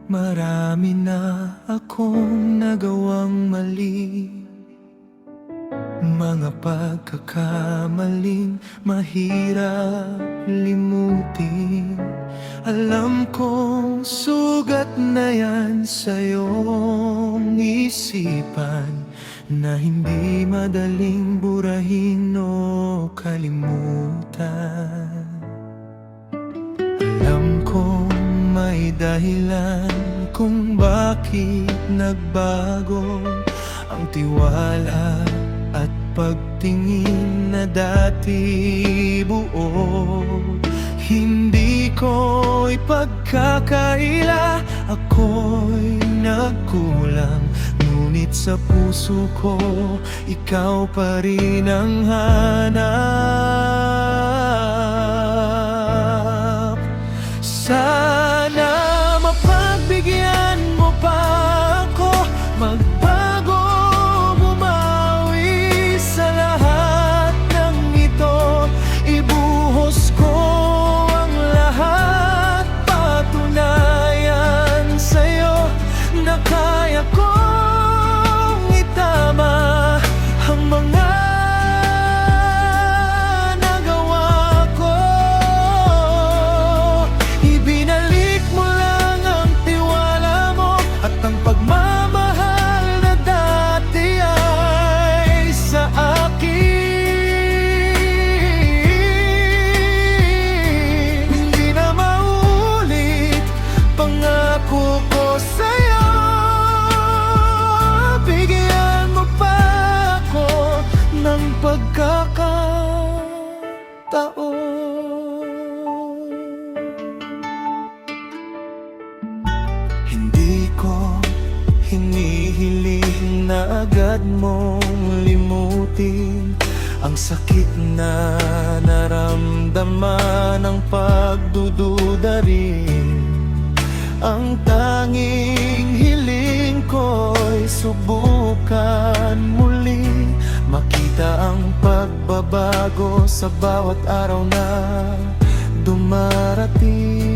Marami na akong nagawang mali, mga pagkakamaling mahirap limutin. Alam kong sugat na yan sa iyong isipan, na hindi madaling burahin o kalimutan. Alam kong may dahilan kung bakit nagbago ang tiwala at pagtingin na dati buo. Hindi ko ipagkakaila, ako'y nagkulang, ngunit sa puso ko ikaw pa rin ang hanap. Sana mapagbigyan mo pa ako magbago, bumawi sa lahat ng ito. Ibuhos ko ang lahat, patunayan sa'yo na kaya kong itama ang mga hindi ko hinihiling na agad mong limutin ang sakit na naramdaman ng pagdududa rin. Ang tanging hiling ko'y subukan muli, makita ang pagbabago sa bawat araw na dumarating.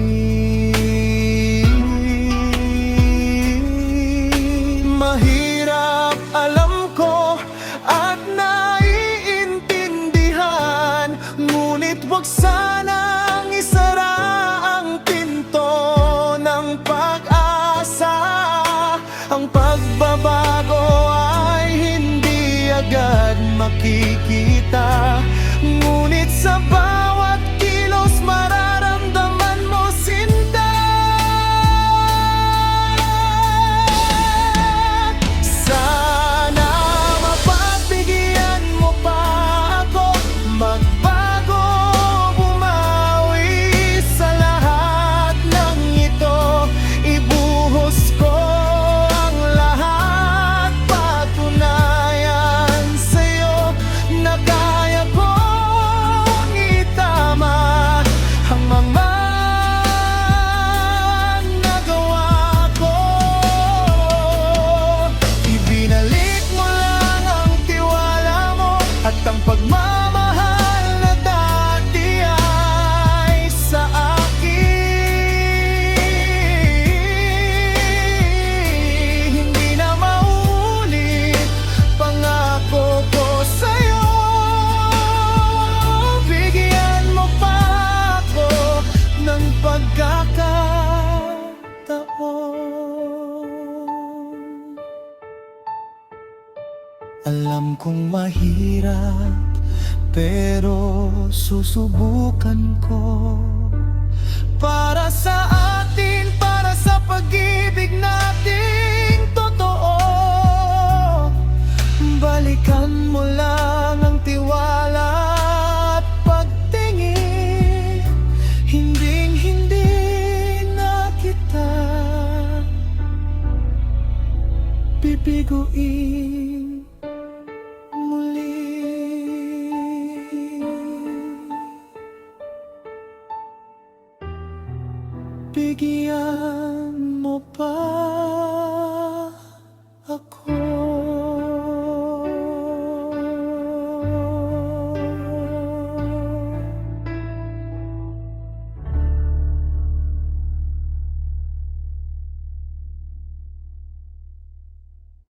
Mahirap, alam ko, at naiintindihan, ngunit wag sanang isara ang pinto ng pag-asa. Ang pagbabago ay hindi agad makikita, ngunit sa bawat kilos mararamdaman mo sinta. Sana mapagbigyan mo pa ako magbago, bumawi sa lahat ng ito. Ibuhos ko ang lahat, patunayan sa'yo na kaya kong itama ang mga nagawa ko. Ibinalik mo lang ang tiwala mo at ang pagmamahal na dati ay sa akin. Hindi na maulit, pangako ko sa'yo. Bigyan mo pa ako ng pagkakataon. Alam kong mahirap, pero susubukan ko. Para sa atin, para sa pag-ibig nating totoo, balikan mo lang ang tiwala at pagtingin. Hinding-hindi na kita bibiguin muli. Bigyan mo pa